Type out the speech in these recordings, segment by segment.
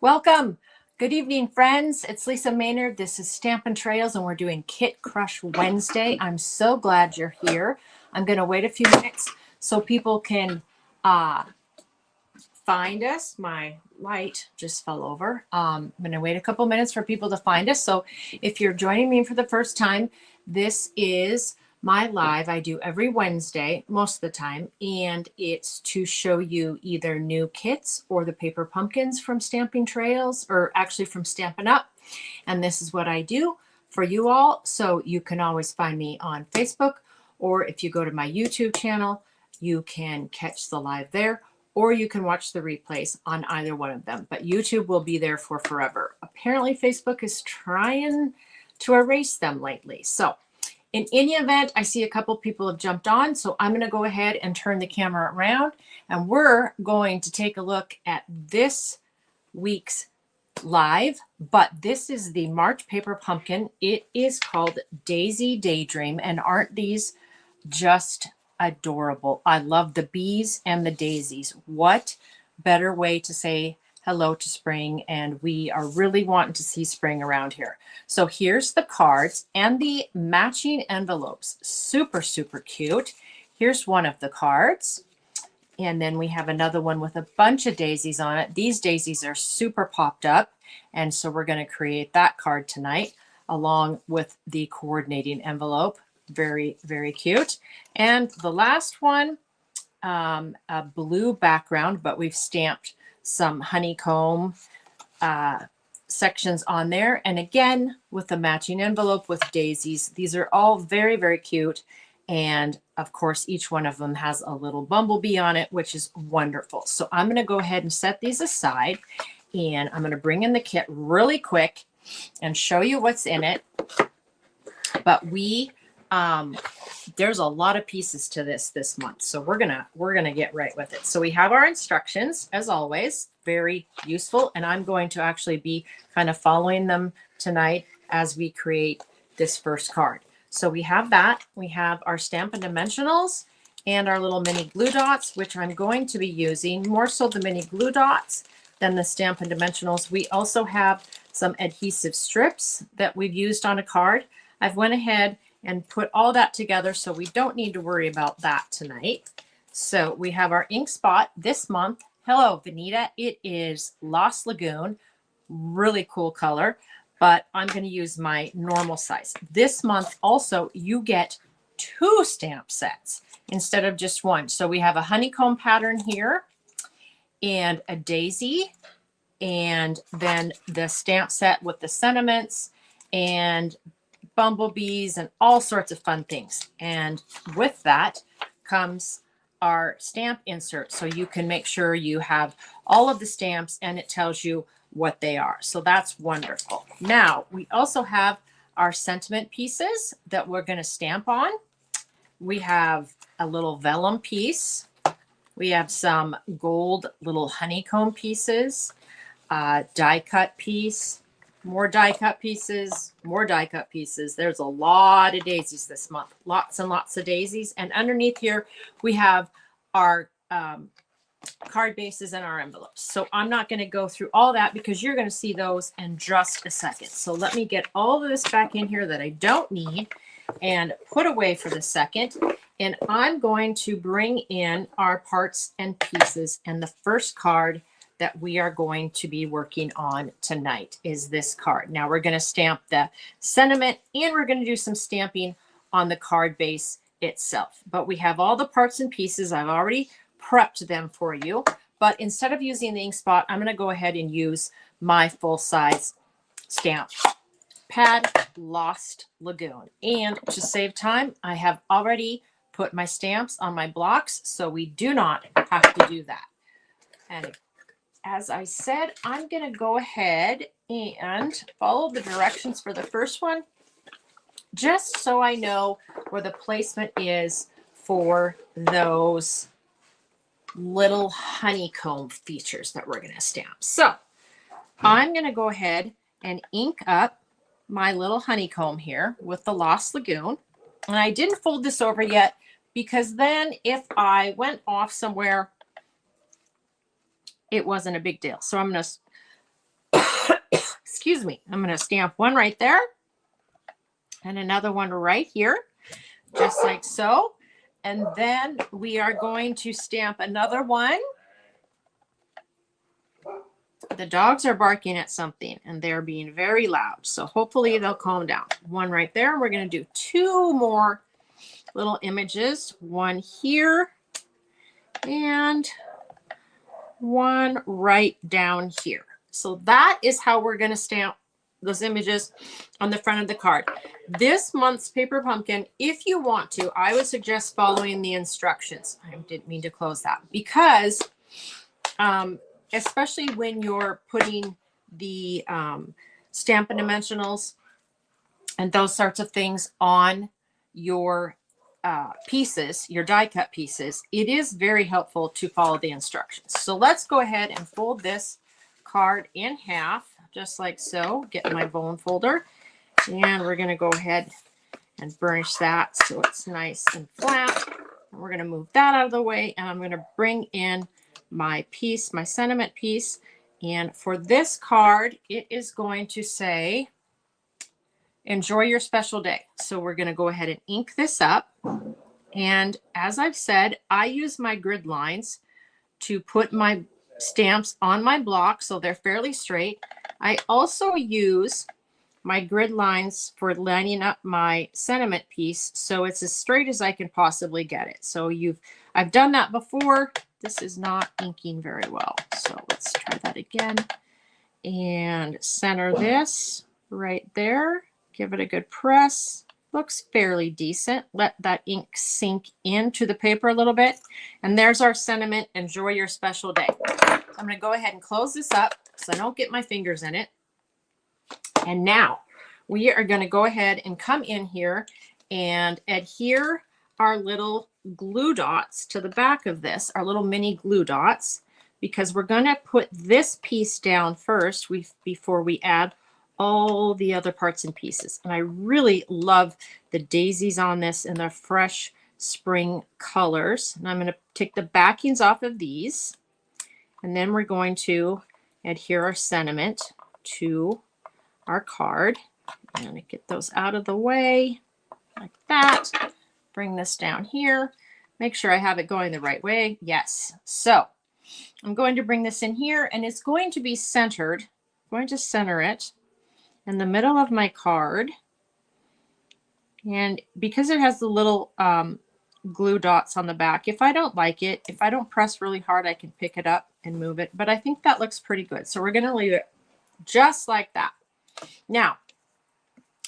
Welcome. Good evening, friends. It's Lisa Maynard. This is Stampin' Trails, and we're doing Kit Crush Wednesday. I'm so glad you're here. I'm going to wait a few minutes so people can find us. My light just fell over. I'm going to wait a couple minutes for people to find us. So if you're joining me for the first time, this is my live I do every Wednesday, most of the time, and it's to show you either new kits or the paper pumpkins from Stamping Trails, or actually from Stampin' Up. And this is what I do for you all. So you can always find me on Facebook, or if you go to my YouTube channel, you can catch the live there, or you can watch the replays on either one of them. But YouTube will be there for forever. Apparently Facebook is trying to erase them lately. So in any event, I see a couple people have jumped on, so I'm going to go ahead and turn the camera around, and we're going to take a look at this week's live. But this is the March paper pumpkin. It is called Daisy Daydream, and aren't these just adorable? I love the bees and the daisies. What better way to say hello to spring, and we are really wanting to see spring around here. So here's the cards and the matching envelopes. Super, super cute. Here's one of the cards. And then we have another one with a bunch of daisies on it. These daisies are super popped up. And so we're going to create that card tonight along with the coordinating envelope. Very, very cute. And the last one, a blue background, but we've stamped some honeycomb sections on there. And again, with the matching envelope with daisies. These are all very, very cute. And of course, each one of them has a little bumblebee on it, which is wonderful. So I'm going to go ahead and set these aside, and I'm going to bring in the kit really quick and show you what's in it. But there's a lot of pieces to this month, so we're gonna get right with it. So we have our instructions, as always, very useful, and I'm going to actually be kind of following them tonight as we create this first card. So we have that. We have our Stampin' Dimensionals and our little mini glue dots, which I'm going to be using more so the mini glue dots than the Stampin' Dimensionals. We also have some adhesive strips that we've used on a card. I've went ahead and put all that together, so we don't need to worry about that tonight. So we have our ink spot this month. Hello, Vanita. It is Lost Lagoon. Really cool color, but I'm going to use my normal size. This month also, you get 2 stamp sets instead of just 1. So we have a honeycomb pattern here and a daisy, and then the stamp set with the sentiments and bumblebees and all sorts of fun things. And with that comes our stamp insert, so you can make sure you have all of the stamps and it tells you what they are. So that's wonderful. Now we also have our sentiment pieces that we're going to stamp on. We have a little vellum piece. We have some gold little honeycomb pieces, die cut piece, more die cut pieces, more die cut pieces. There's a lot of daisies this month, lots and lots of daisies. And underneath here, we have our card bases and our envelopes. So I'm not going to go through all that because you're going to see those in just a second. So let me get all of this back in here that I don't need and put away for the second. And I'm going to bring in our parts and pieces. And the first card that we are going to be working on tonight is this card. Now we're going to stamp the sentiment, and we're going to do some stamping on the card base itself. But we have all the parts and pieces. I've already prepped them for you. But instead of using the ink spot, I'm going to go ahead and use my full-size stamp pad, Lost Lagoon. And to save time, I have already put my stamps on my blocks, so we do not have to do that. And as I said, I'm going to go ahead and follow the directions for the first one, just so I know where the placement is for those little honeycomb features that we're going to stamp. So I'm going to go ahead and ink up my little honeycomb here with the Lost Lagoon. And I didn't fold this over yet because then if I went off somewhere, it wasn't a big deal. So I'm going to Excuse me. I'm going to stamp one right there and another one right here, just like so. And then we are going to stamp another one. The dogs are barking at something and they're being very loud. So hopefully they'll calm down. One right there. We're going to do two more little images. One here and one right down here. So that is how we're going to stamp those images on the front of the card. This month's paper pumpkin, if you want to, I would suggest following the instructions. I didn't mean to close that because especially when you're putting the Stampin' Dimensionals and those sorts of things on your pieces, your die cut pieces, it is very helpful to follow the instructions. So let's go ahead and fold this card in half, just like so. Get my bone folder, and we're going to go ahead and burnish that so it's nice and flat. And we're going to move that out of the way, and I'm going to bring in my piece, my sentiment piece. And for this card, it is going to say, enjoy your special day. So we're going to go ahead and ink this up. And as I've said, I use my grid lines to put my stamps on my block so they're fairly straight. I also use my grid lines for lining up my sentiment piece so it's as straight as I can possibly get it. So I've done that before. This is not inking very well. So let's try that again. And center this right there. Give it a good press. Looks fairly decent. Let that ink sink into the paper a little bit. And there's our sentiment, enjoy your special day. I'm going to go ahead and close this up so I don't get my fingers in it. And now we are going to go ahead and come in here and adhere our little glue dots to the back of this, our little mini glue dots, because we're going to put this piece down first before we add all the other parts and pieces. And I really love the daisies on this and the fresh spring colors. And I'm going to take the backings off of these, and then we're going to adhere our sentiment to our card. I'm going to get those out of the way like that. Bring this down here. Make sure I have it going the right way. Yes. So I'm going to bring this in here, and it's going to be centered. I'm going to center it in the middle of my card. And because it has the little glue dots on the back, if I don't like it, if I don't press really hard, I can pick it up and move it. But I think that looks pretty good. So we're going to leave it just like that. Now,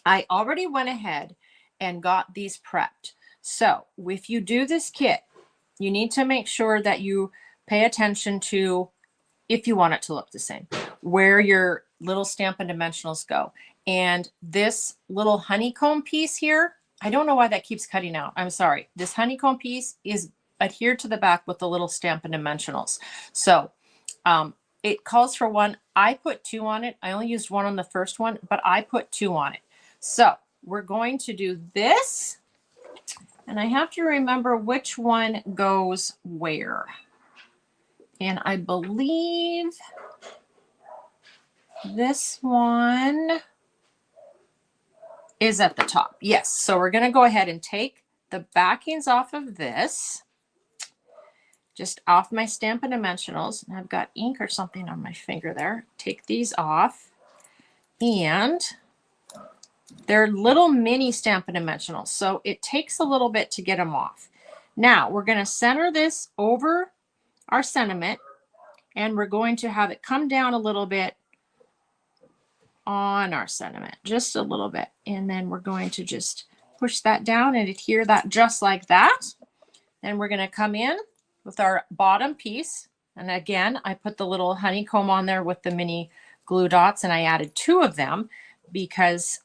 I already went ahead and got these prepped. So if you do this kit, you need to make sure that you pay attention to, if you want it to look the same, where your little Stampin' Dimensionals go. And this little honeycomb piece here, I don't know why that keeps cutting out. I'm sorry. This honeycomb piece is adhered to the back with the little Stampin' Dimensionals. So it calls for one. I put two on it. I only used one on the first one, but I put two on it. So we're going to do this. And I have to remember which one goes where. And I believe this one is at the top. Yes. So we're going to go ahead and take the backings off of this, just off my Stampin' Dimensionals. And I've got ink or something on my finger there. Take these off. And they're little mini Stampin' Dimensionals, so it takes a little bit to get them off. Now we're going to center this over our sentiment, and we're going to have it come down a little bit on our sentiment, just a little bit. And then we're going to just push that down and adhere that just like that. Then we're going to come in with our bottom piece. And again, I put the little honeycomb on there with the mini glue dots, and I added two of them because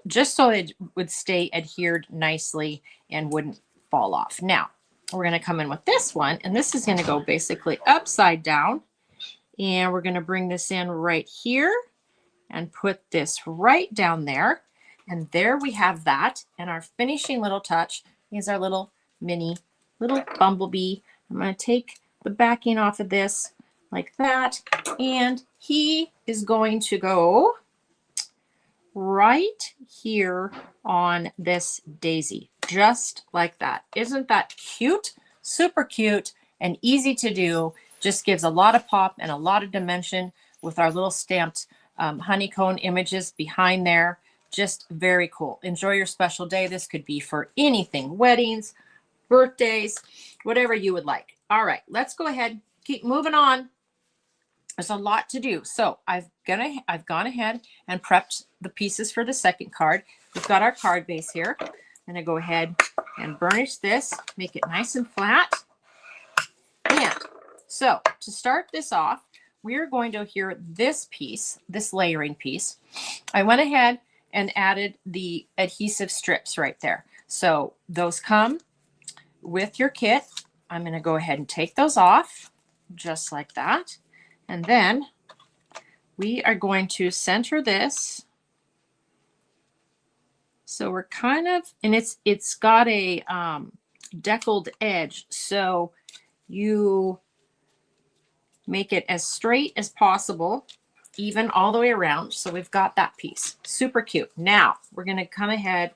just so it would stay adhered nicely and wouldn't fall off. Now, we're going to come in with this one, and this is going to go basically upside down. And we're going to bring this in right here and put this right down there. And there we have that. And our finishing little touch is our little mini, little bumblebee. I'm going to take the backing off of this like that. And he is going to go right here on this daisy, just like that. Isn't that cute? Super cute and easy to do. Just gives a lot of pop and a lot of dimension with our little stamped honeycomb images behind there. Just very cool. Enjoy your special day. This could be for anything, weddings, birthdays, whatever you would like. All right, let's go ahead, keep moving on. There's a lot to do. So I've gone ahead and prepped the pieces for the second card. We've got our card base here. I'm going to go ahead and burnish this, make it nice and flat. And so to start this off, we're going to adhere this piece, this layering piece. I went ahead and added the adhesive strips right there. So those come with your kit. I'm going to go ahead and take those off just like that. And then we are going to center this. So we're kind of, and it's got a deckled edge. So you make it as straight as possible, even all the way around. So we've got that piece. Super cute. Now we're going to come ahead.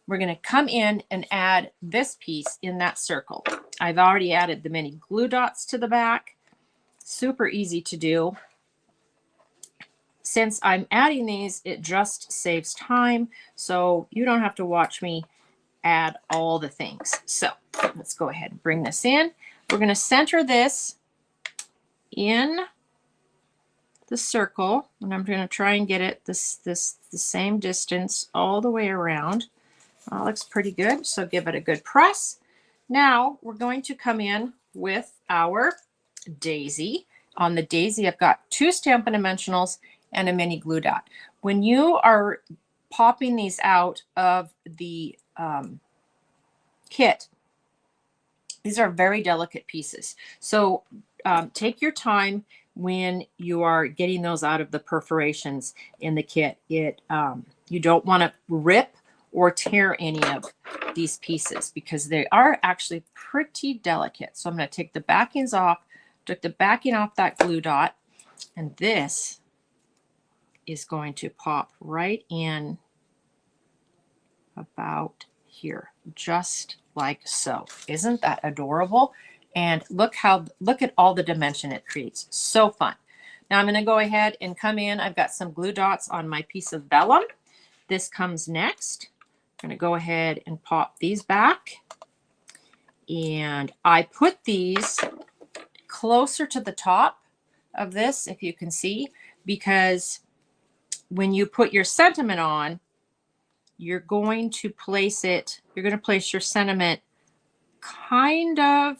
We're going to come in and add this piece in that circle. I've already added the mini glue dots to the back. Super easy to do. Since I'm adding these, it just saves time. So you don't have to watch me add all the things. So let's go ahead and bring this in. We're going to center this in the circle, and I'm going to try and get it the same distance all the way around. Looks pretty good. So give it a good press. Now we're going to come in with our daisy. On the daisy, I've got 2 Stampin' Dimensionals and a mini glue dot. When you are popping these out of the kit, these are very delicate pieces. So take your time when you are getting those out of the perforations in the kit. You don't want to rip or tear any of these pieces because they are actually pretty delicate. So I'm going to take the backings off. Took the backing off that glue dot, and this is going to pop right in about here, just like so. Isn't that adorable? And look at all the dimension it creates. So fun. Now I'm going to go ahead and come in. I've got some glue dots on my piece of vellum. This comes next. I'm going to go ahead and pop these back. And I put these closer to the top of this, if you can see, because when you put your sentiment on, you're going to place your sentiment kind of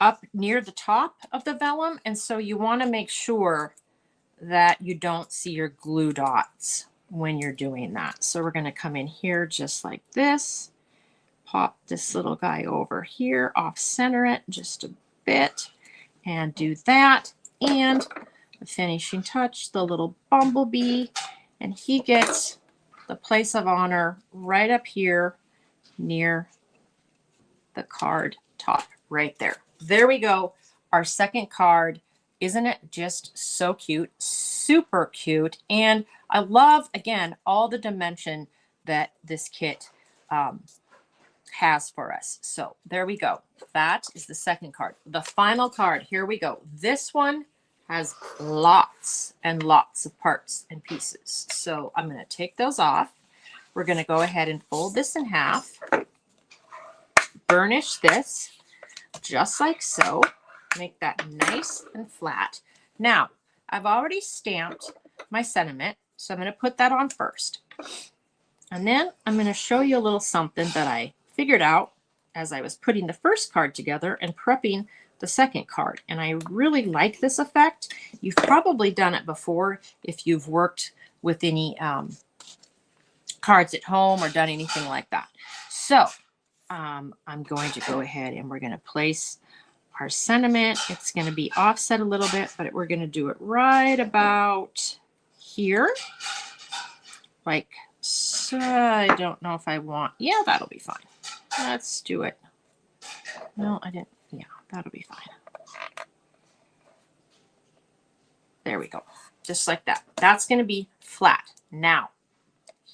up near the top of the vellum. And so you want to make sure that you don't see your glue dots when you're doing that. So we're going to come in here just like this, pop this little guy over here, off center it just a bit, and do that. And the finishing touch, the little bumblebee, and he gets the place of honor right up here near the card top right there. There we go. Our second card. Isn't it just so cute? Super cute. And I love, again, all the dimension that this kit has for us. So there we go. That is the second card. The final card. Here we go. This one has lots and lots of parts and pieces. So I'm going to take those off. We're going to go ahead and fold this in half. Burnish this just like so. Make that nice and flat. Now, I've already stamped my sentiment, so I'm going to put that on first. And then I'm going to show you a little something that I figured out as I was putting the first card together and prepping the second card. And I really like this effect. You've probably done it before if you've worked with any cards at home or done anything like that. So I'm going to go ahead and we're going to place our sentiment. It's going to be offset a little bit, but we're going to do it right about here. Like so. I don't know if I want, yeah, that'll be fine. Let's do it. No, I didn't. Yeah, that'll be fine. just like that. That's going to be flat. Now,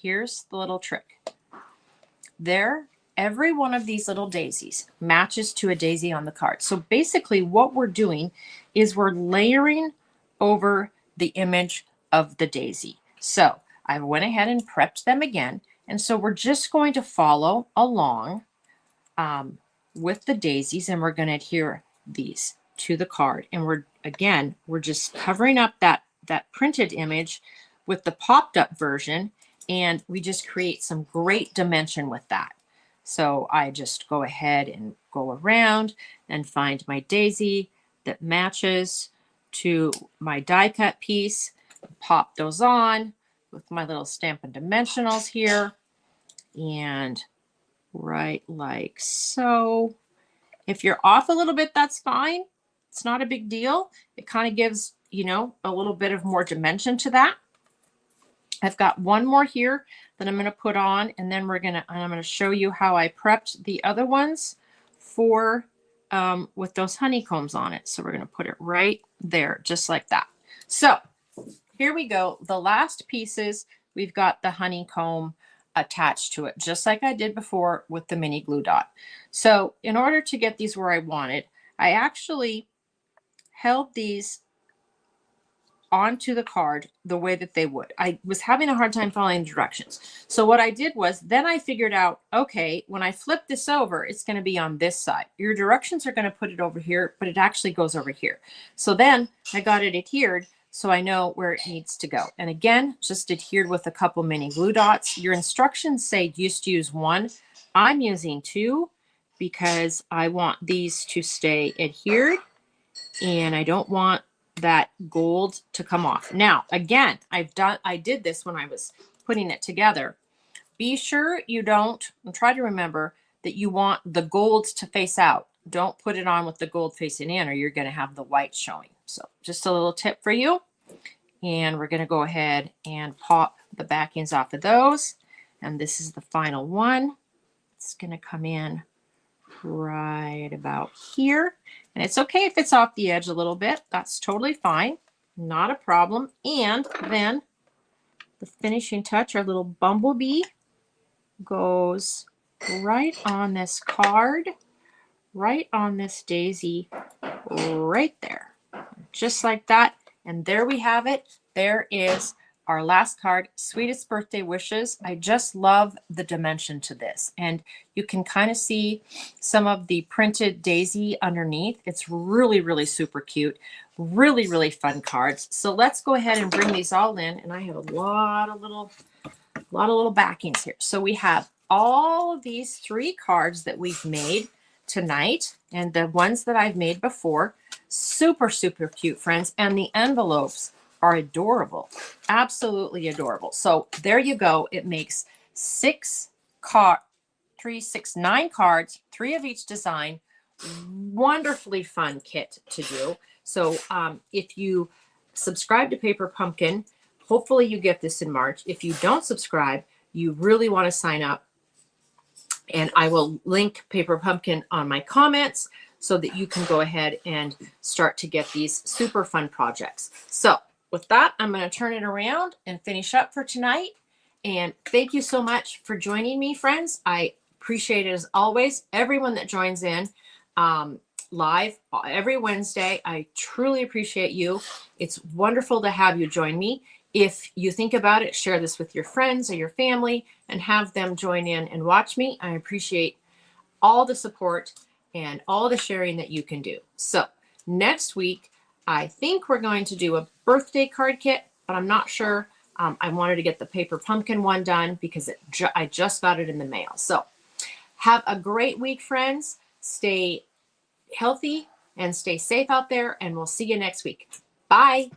here's the little trick. Every one of these little daisies matches to a daisy on the card. So basically what we're doing is we're layering over the image of the daisy. So I went ahead and prepped them again. And so we're just going to follow along with the daisies, and we're going to adhere these to the card. And we're just covering up that printed image with the popped up version. And we just create some great dimension with that. So I just go ahead and go around and find my daisy that matches to my die cut piece, pop those on with my little Stampin' Dimensionals here, and right like so. If you're off a little bit, that's fine. It's not a big deal. It kind of gives, you know, a little bit of more dimension to that. I've got one more here that I'm going to put on, and then I'm going to show you how I prepped the other ones for with those honeycombs on it. So we're going to put it right there, just like that. So here we go. The last pieces, we've got the honeycomb attached to it, just like I did before with the mini glue dot. So in order to get these where I wanted, I actually held these onto the card the way that they would. I was having a hard time following the directions. So what I did was then I figured out, okay, when I flip this over, it's going to be on this side. Your directions are going to put it over here, but it actually goes over here. So then I got it adhered so I know where it needs to go. And again, just adhered with a couple mini glue dots. Your instructions say just use one. I'm using two because I want these to stay adhered and I don't want that gold to come off. Now, again, I did this when I was putting it together. Be sure you don't, and try to remember that you want the gold to face out. Don't put it on with the gold facing in or you're going to have the white showing. So just a little tip for you. And we're going to go ahead and pop the backings off of those. And this is the final one. It's going to come in right about here. And it's okay if it's off the edge a little bit. That's totally fine. Not a problem. And then the finishing touch, our little bumblebee, goes right on this card, right on this daisy, right there. Just like that. And there we have it. There is our last card, Sweetest Birthday Wishes. I just love the dimension to this. And you can kind of see some of the printed daisy underneath. It's really, really super cute. Really, really fun cards. So let's go ahead and bring these all in. And I have a lot of little backings here. So we have all of these 3 cards that we've made tonight and the ones that I've made before. Super, super cute, friends. And the envelopes are adorable. Absolutely adorable. So there you go. It makes 9 cards, 3 of each design. Wonderfully fun kit to do. So if you subscribe to Paper Pumpkin, hopefully you get this in March. If you don't subscribe, you really want to sign up. And I will link Paper Pumpkin on my comments so that you can go ahead and start to get these super fun projects. So with that, I'm going to turn it around and finish up for tonight. And thank you so much for joining me, friends. I appreciate it as always. Everyone that joins in live every Wednesday, I truly appreciate you. It's wonderful to have you join me. If you think about it, share this with your friends or your family and have them join in and watch me. I appreciate all the support and all the sharing that you can do. So next week, I think we're going to do a birthday card kit, but I'm not sure. I wanted to get the Paper Pumpkin one done because I just got it in the mail. So have a great week, friends. Stay healthy and stay safe out there, and we'll see you next week. Bye.